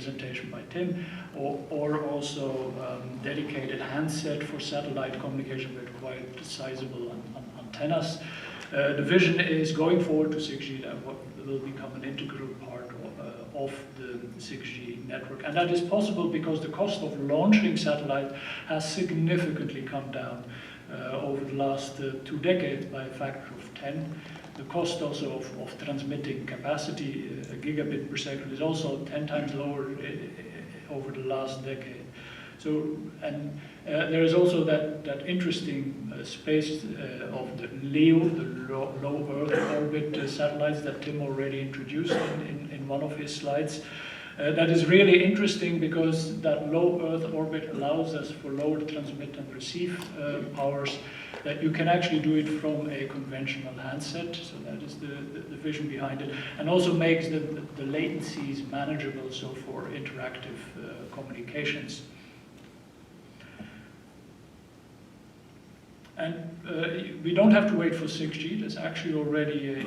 presentation by Tim, or also dedicated handset for satellite communication with quite sizable antennas. The vision is going forward to 6G that will become an integral part of the 6G network. And that is possible because the cost of launching satellite has significantly come down over the last 2 decades by a factor of 10. The cost also of transmitting capacity, a gigabit per second, is also 10 times lower over the last decade. So, and there is also that interesting space of the LEO, the low Earth orbit satellites that Tim already introduced in one of his slides. That is really interesting because that low Earth orbit allows us for lower transmit and receive powers, that you can actually do it from a conventional handset. So that is the vision behind it, and also makes the latencies manageable, so for interactive communications. And we don't have to wait for 6G. There's actually already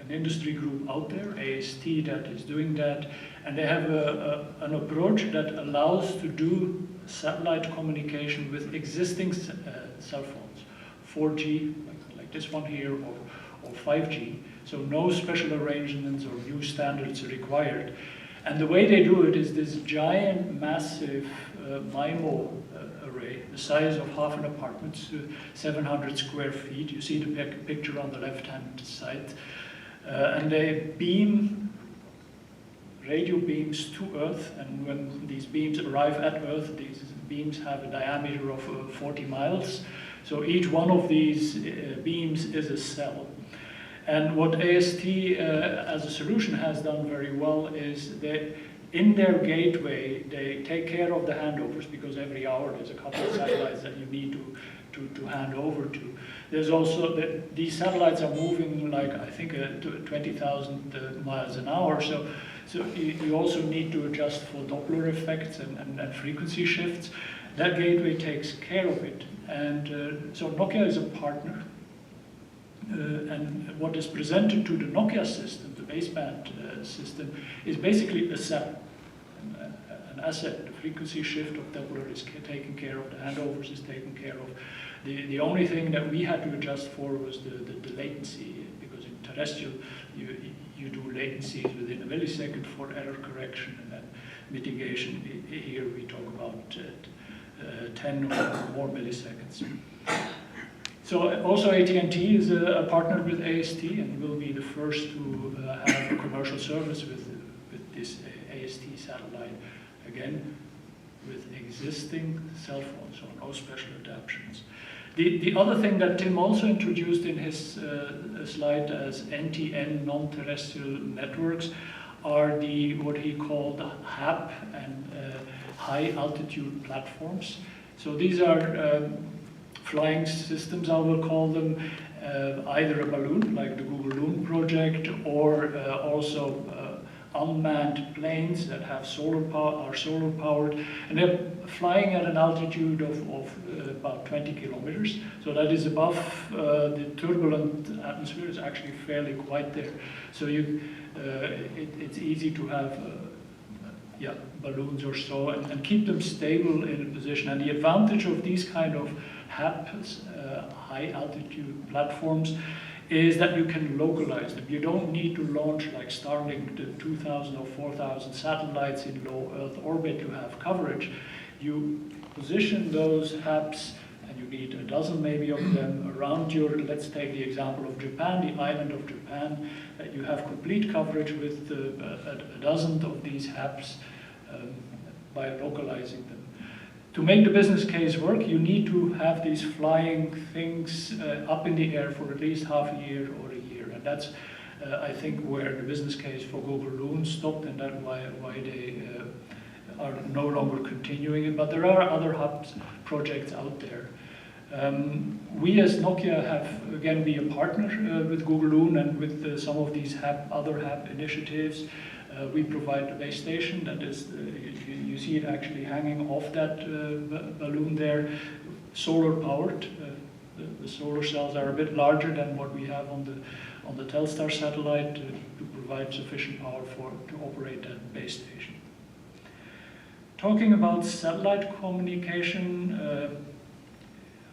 an industry group out there, AST, that is doing that. And they have an approach that allows to do satellite communication with existing cell phones, 4G, like this one here, or 5G. So no special arrangements or new standards are required. And the way they do it is this giant, massive MIMO array, the size of half an apartment, 700 square feet. You see the picture on the left-hand side. And they beam radio beams to Earth, and when these beams arrive at Earth, these beams have a diameter of 40 miles. So each one of these beams is a cell. And what AST as a solution has done very well is that in their gateway, they take care of the handovers, because every hour there's a couple of satellites that you need to hand over to. There's also, these satellites are moving like, I think, 20,000 miles an hour. So you also need to adjust for Doppler effects and frequency shifts. That gateway takes care of it. And so Nokia is a partner. And what is presented to the Nokia system, the baseband system, is basically a cell, an asset. The frequency shift of Doppler is taken care of, the handovers is taken care of. The only thing that we had to adjust for was the latency, because in terrestrial you do latencies within a millisecond for error correction and then mitigation. Here we talk about 10 or more milliseconds. So also AT&T is a partner with AST and will be the first to have a commercial service with this AST satellite, again with existing cell phones, so no special adaptations. The other thing that Tim also introduced in his slide as NTN, non-terrestrial networks, are what he called HAP and high altitude platforms. So these are flying systems, I will call them, either a balloon, like the Google Loon project, or also unmanned planes that have solar powered, and they're flying at an altitude of about 20 kilometers. So that is above the turbulent atmosphere. It's actually fairly quiet there. So it's easy to have balloons or so and keep them stable in a position. And the advantage of these kind of HAPs, high altitude platforms, is that you can localize them. You don't need to launch like Starlink, the 2,000 or 4,000 satellites in low Earth orbit to have coverage. You position those HAPs, and you need a dozen maybe of them around let's take the example of Japan, the island of Japan, that you have complete coverage with a dozen of these HAPs by localizing them. To make the business case work, you need to have these flying things up in the air for at least half a year or a year. And that's, I think, where the business case for Google Loon stopped, and that's why they are no longer continuing it. But there are other hubs projects out there. We as Nokia have, again, be a partner with Google Loon and with some of these other HAP initiatives. We provide the base station, that is, you see it actually hanging off that balloon there, solar powered. The solar cells are a bit larger than what we have on the Telstar satellite to provide sufficient power to operate that base station. Talking about satellite communication,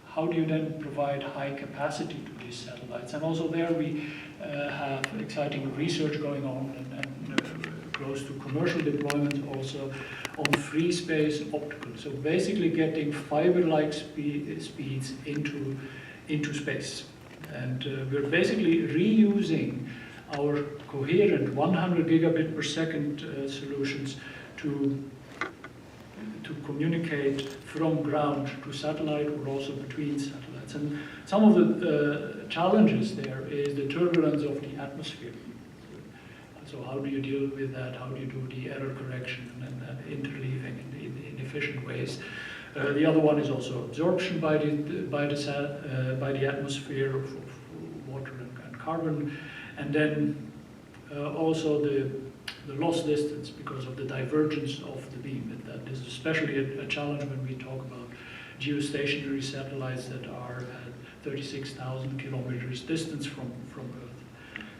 how do you then provide high capacity to these satellites? And also there we have exciting research going on and close to commercial deployment also on free space optical. So basically getting fiber-like speeds into space. And we're basically reusing our coherent 100 gigabit per second solutions to communicate from ground to satellite or also between satellites. And some of the challenges there is the turbulence of the atmosphere. So how do you deal with that? How do you do the error correction and interleaving in efficient ways? The other one is also absorption by the atmosphere of water and carbon, and then also the loss distance because of the divergence of the beam. That is especially a challenge when we talk about geostationary satellites that are at 36,000 kilometers distance from Earth.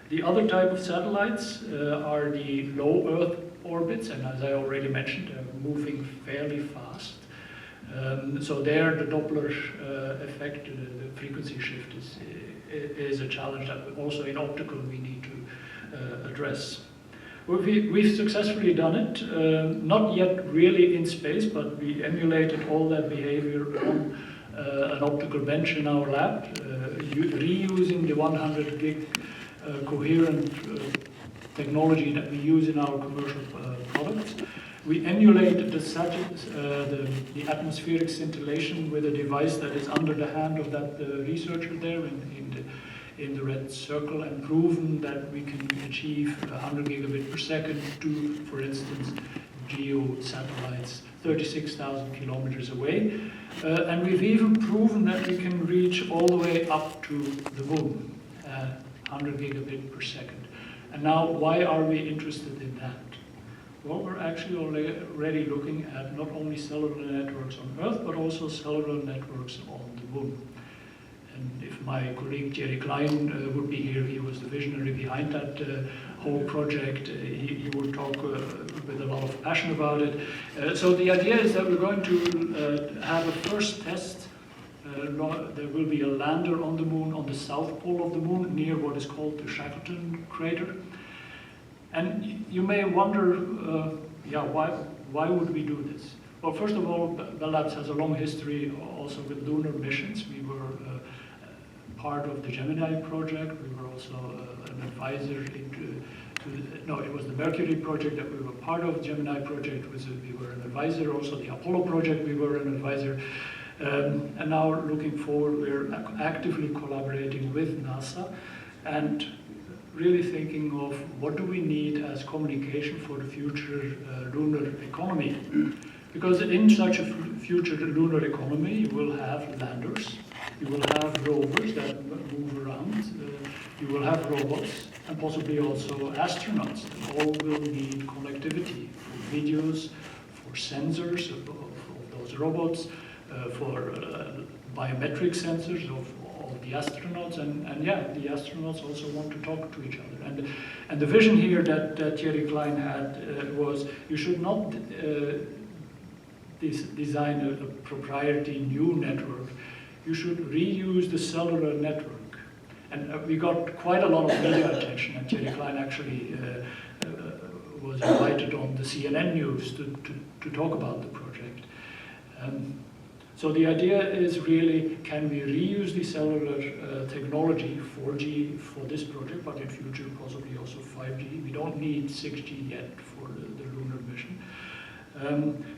The other type of satellites are the low Earth orbits, and as I already mentioned, they're moving fairly fast. So there, the Doppler effect, the frequency shift is a challenge that also in optical we need to address. We've successfully done it, not yet really in space, but we emulated all that behavior on an optical bench in our lab, reusing the 100 gig coherent technology that we use in our commercial products. We emulated the atmospheric scintillation with a device that is under the hand of that researcher there in the red circle, and proven that we can achieve 100 gigabit per second to, for instance, geo satellites 36,000 kilometers away. And we've even proven that we can reach all the way up to the moon, 100 gigabit per second. And now, why are we interested in that? Well, we're actually already looking at not only cellular networks on Earth, but also cellular networks on the moon. And if my colleague Thierry Klein would be here, he was the visionary behind that whole project. He would talk with a lot of passion about it. So the idea is that we're going to have a first test. There will be a lander on the moon, on the south pole of the moon, near what is called the Shackleton crater. And you may wonder, why would we do this? Well, first of all, Bell Labs has a long history also with lunar missions. We were part of the Gemini project. We were also an advisor it was the Mercury project that we were part of. Gemini project we were an advisor. Also the Apollo project, we were an advisor. And now looking forward, we're actively collaborating with NASA and really thinking of what do we need as communication for the future lunar economy. Because in such a future lunar economy, you will have landers, you will have rovers that move around, you will have robots, and possibly also astronauts that all will need connectivity for videos, for sensors of those robots, for biometric sensors of the astronauts, and the astronauts also want to talk to each other. And the vision here that Thierry Klein had was you should not design a proprietary new network. You should reuse the cellular network. And we got quite a lot of media attention, and Thierry Klein actually was invited on the CNN news to talk about the project. So the idea is really, can we reuse the cellular technology, 4G for this project, but in future possibly also 5G. We don't need 6G yet for the lunar mission.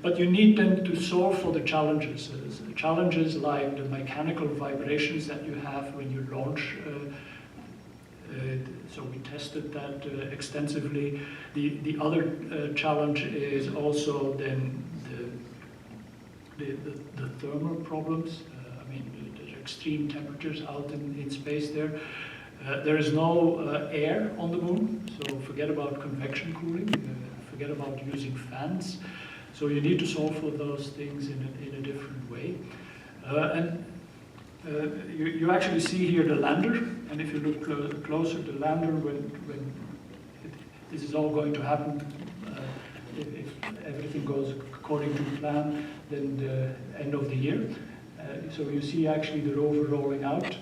But you need then to solve for the challenges. Challenges like the mechanical vibrations that you have when you launch. So we tested that extensively. The other challenge is also then the thermal problems. I mean, there's extreme temperatures out in space there. There is no air on the moon, so forget about convection cooling, forget about using fans. So you need to solve for those things in a different way. You actually see here the lander, and if you look closer, the lander, when this is all going to happen if everything goes according to plan, then the end of the year. So you see actually the rover rolling out.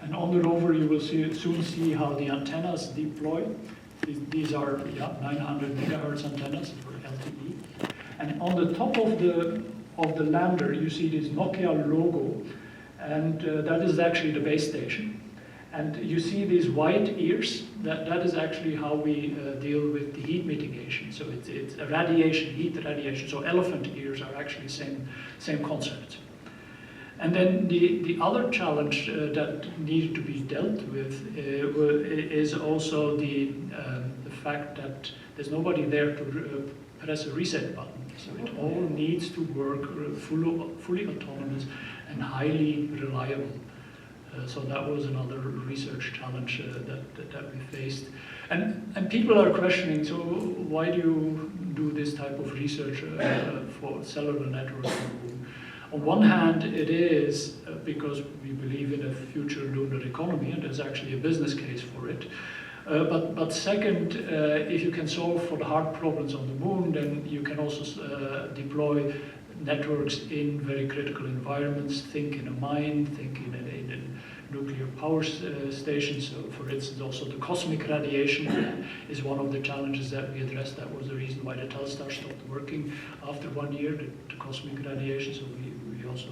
And on the rover you will soon see how the antennas deploy. These are 900 megahertz antennas for LTE. And on the top of the lander you see this Nokia logo, and that is actually the base station. And you see these white ears, that is actually how we deal with the heat mitigation. So it's a radiation, heat radiation. So elephant ears are actually same concept. And then the other challenge that needed to be dealt with is also the fact that there's nobody there to press a reset button. So it all needs to work fully autonomous and highly reliable. So that was another research challenge that we faced. And people are questioning, so why do you do this type of research for cellular networks? On one hand, it is because we believe in a future lunar economy, and there's actually a business case for it. But second, if you can solve for the hard problems on the moon, then you can also deploy networks in very critical environments. Think in a mine, think in a nuclear power station. So for instance, also the cosmic radiation is one of the challenges that we addressed. That was the reason why the Telstar stopped working after 1 year, the cosmic radiation. So we also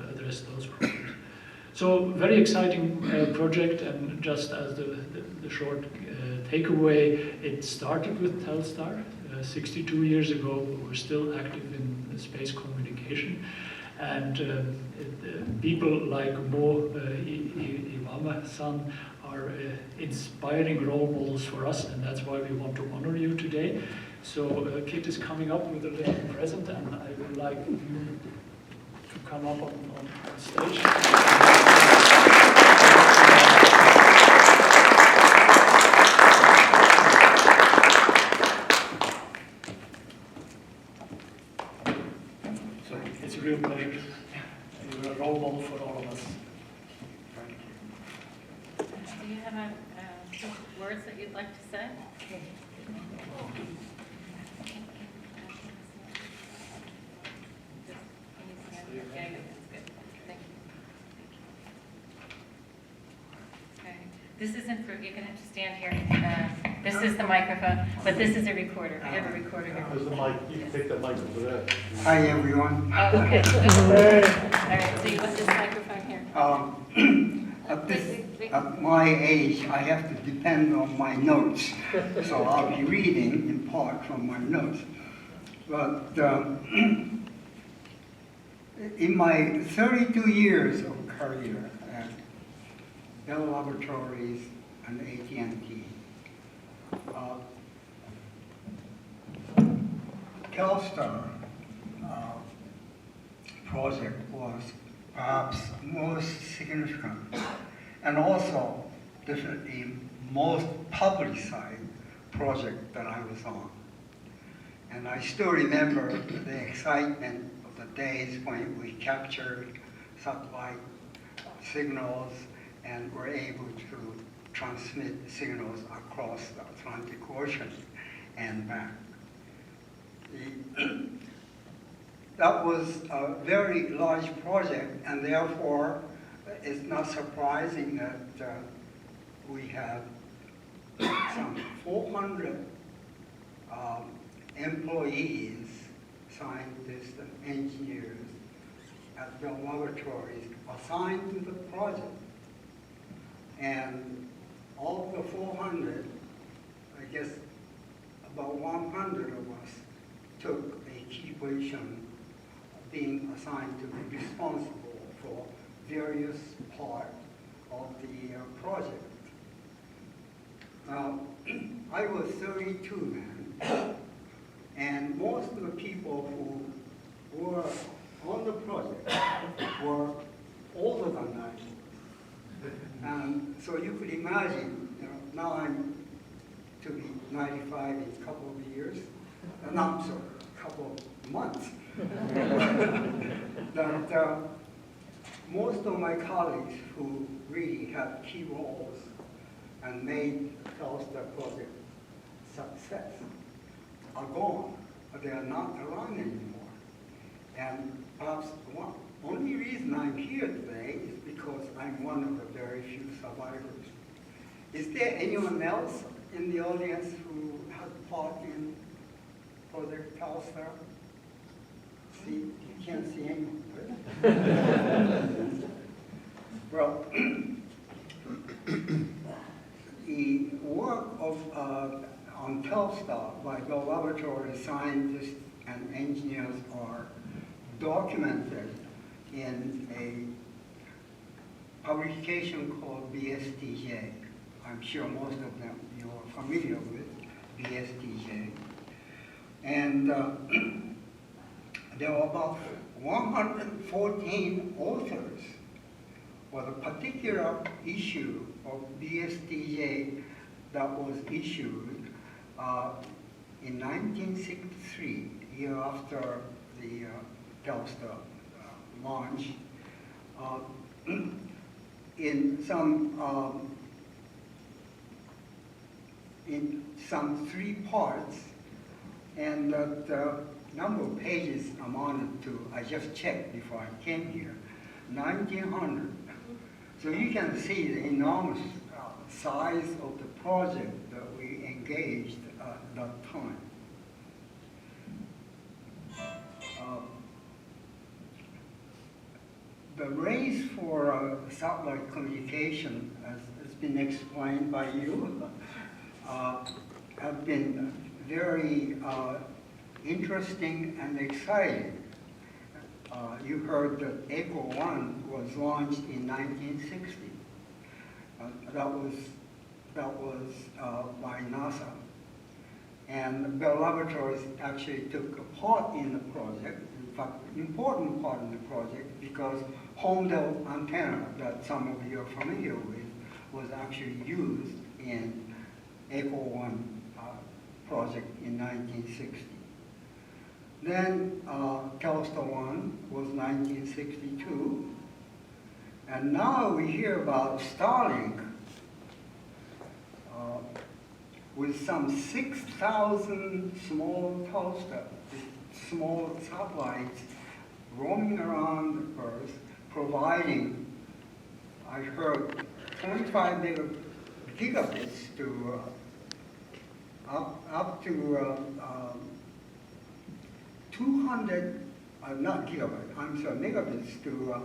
addressed those problems. So very exciting project, and just as the short takeaway, it started with Telstar 62 years ago. We're still active in space communication, and people like Morimi Iwama-san are inspiring role models for us, and that's why we want to honor you today. So Kit is coming up with a little present, and I would like you to come up on stage. So it's a real pleasure. You're a role model for all of us. Do you have words that you'd like to say? This isn't for, you're going to have to stand here. This is the microphone, but this is a recorder. I have a recorder here. There's the mic. You can take that mic over there. Hi, everyone. Oh, okay. All right, so you want this microphone here. At my age, I have to depend on my notes. So I'll be reading in part from my notes. But in my 32 years of career at Bell Laboratories and AT&T, Telstar project was perhaps most significant, and also definitely most publicized project that I was on. And I still remember the excitement of the days when we captured satellite signals and were able to transmit signals across the Atlantic Ocean and back. That was a very large project, and therefore it's not surprising that we have some 400 employees, scientists and engineers at Bell Laboratories assigned to the project. And of the 400, I guess about 100 of us took a key position being assigned to be responsible for various parts of the project. Now, I was 32 then, and most of the people who were on the project were older than I. And so you could imagine, now I'm to be 95 in a couple of years, not so, a couple of months. That most of my colleagues who really had key roles and made the Telstar project success are gone. They are not around anymore. And perhaps one only reason I'm here today is because I'm one of the very few survivors. Is there anyone else in the audience who has part in Project Telstar? See, you can't see anyone, right? Well, the work of on Telstar by the laboratory scientists and engineers are documented in a publication called BSTJ. I'm sure most of them you are familiar with BSTJ. And there are about 114 authors for the particular issue of BSTJ that was issued in 1963, year after the Telstar launch, in some 3 parts, and that number of pages amounted to, I just checked before I came here, 1,900. So you can see the enormous size of the project that we engaged at that time. The race for satellite communication, as has been explained by you, have been very interesting and exciting. You heard that ECHO 1 was launched in 1960. That was by NASA. And Bell Laboratories actually took a part in the project, in fact, important part in the project, because home-built antenna that some of you are familiar with was actually used in ECHO 1 project in 1960. Then Telstar 1 was 1962. And now we hear about Starlink with some 6,000 small Telstar, small satellites roaming around the Earth, providing, I heard, 25 gigabits to up to 200, not gigabytes, I'm sorry, megabits to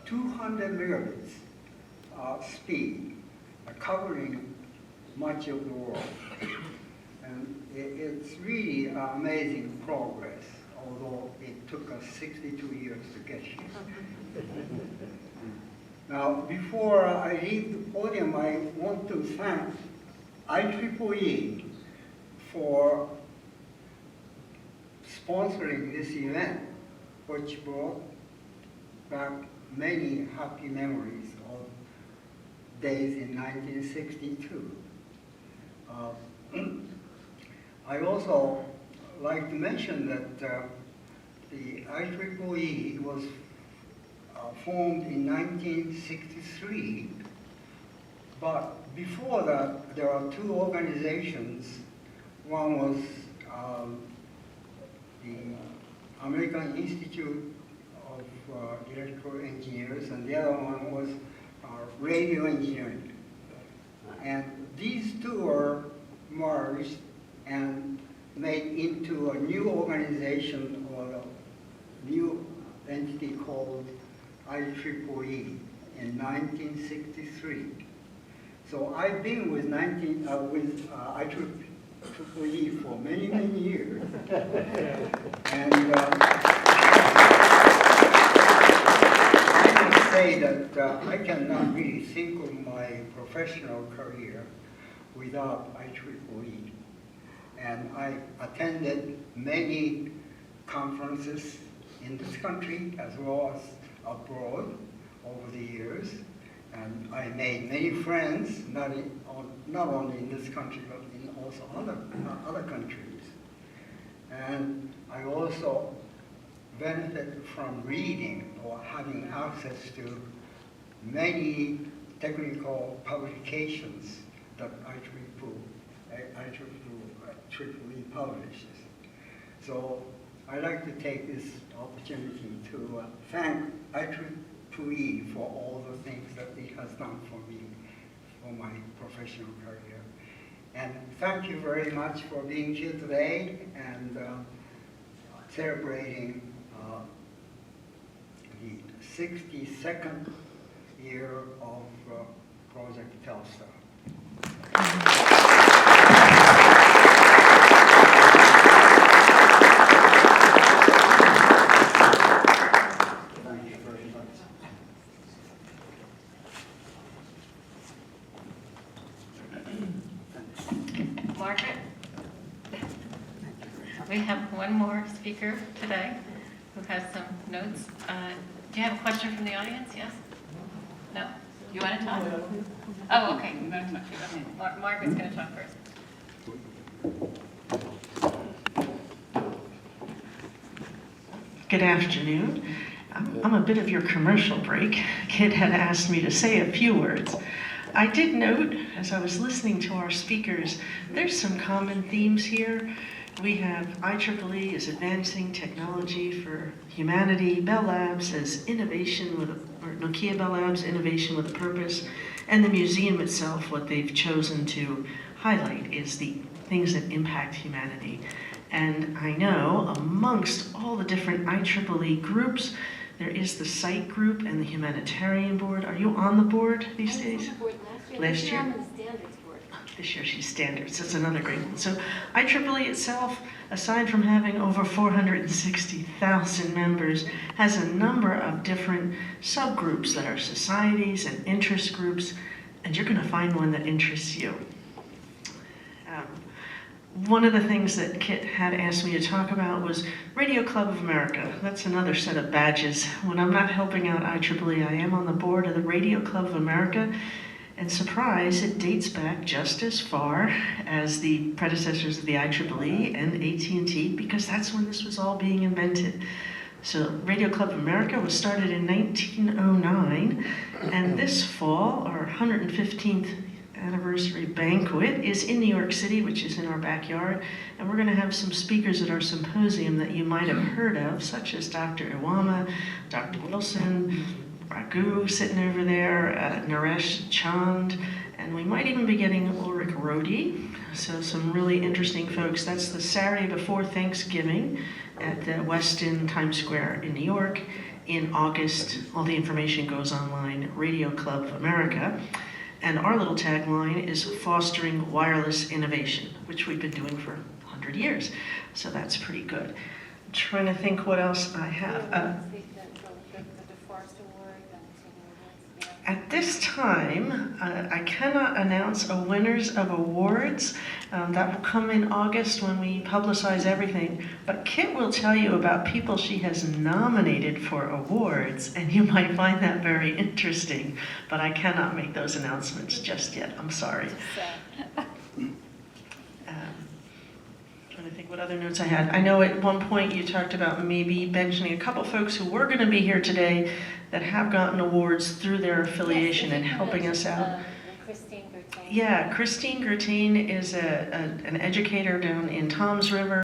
200 megabits speed, covering much of the world. And it's really amazing progress, although it took us 62 years to get here. Now, before I leave the podium, I want to thank IEEE for sponsoring this event, which brought back many happy memories of days in 1962. I also like to mention that the IEEE was formed in 1963, but before that there are 2 organizations. One was the American Institute of Electrical Engineers, and the other one was radio engineering. And these 2 are merged and made into a new organization or a new entity called IEEE in 1963. So I've been with IEEE for many, many years. And I must say that I cannot really think of my professional career without IEEE. And I attended many conferences in this country as well as abroad over the years. And I made many friends, not only in this country, but in also other countries. And I also benefited from reading or having access to many technical publications that IEEE AAA publishers. So I'd like to take this opportunity to thank IEEE for all the things that it has done for me for my professional career. And thank you very much for being here today and celebrating the 62nd year of Project Telstar. Thank you very much. Margaret? We have one more speaker today who has some notes. Do you have a question from the audience? Yes? No? You want to talk? Oh, okay. You want to talk? Okay. Margaret's going to talk first. Good afternoon. I'm a bit of your commercial break. Kit had asked me to say a few words. I did note, as I was listening to our speakers, there's some common themes here. We have IEEE as advancing technology for humanity, Bell Labs as innovation with, or Nokia Bell Labs, innovation with a purpose, and the museum itself, what they've chosen to highlight is the things that impact humanity. And I know amongst all the different IEEE groups, there is the site group and the humanitarian board. Are you on the board these days? Last year? I'm on the standards board. This year she's standards. That's another great one. So IEEE itself, aside from having over 460,000 members, has a number of different subgroups that are societies and interest groups, and you're going to find one that interests you. One of the things that Kit had asked me to talk about was Radio Club of America. That's another set of badges. When I'm not helping out IEEE, I am on the board of the Radio Club of America. And surprise, it dates back just as far as the predecessors of the IEEE and AT&T, because that's when this was all being invented. So Radio Club of America was started in 1909, and this fall, our 115th anniversary banquet is in New York City, which is in our backyard, and we're going to have some speakers at our symposium that you might have heard of, such as Dr. Iwama, Dr. Wilson, Raghu sitting over there, Naresh Chand, and we might even be getting Ulrich Rode, so some really interesting folks. That's the Saturday before Thanksgiving at the Westin Times Square in New York in August. All the information goes online, Radio Club of America. And our little tagline is fostering wireless innovation, which we've been doing for 100 years. So that's pretty good. I'm trying to think what else I have. At this time, I cannot announce a winners of awards. That will come in August when we publicize everything. But Kit will tell you about people she has nominated for awards, and you might find that very interesting. But I cannot make those announcements just yet. I'm sorry. Trying to think what other notes I had. I know at one point you talked about maybe mentioning a couple folks who were going to be here today that have gotten awards through their affiliation and helping us out. Christine Gertain. Yeah, Christine Gertain is an educator down in Toms River.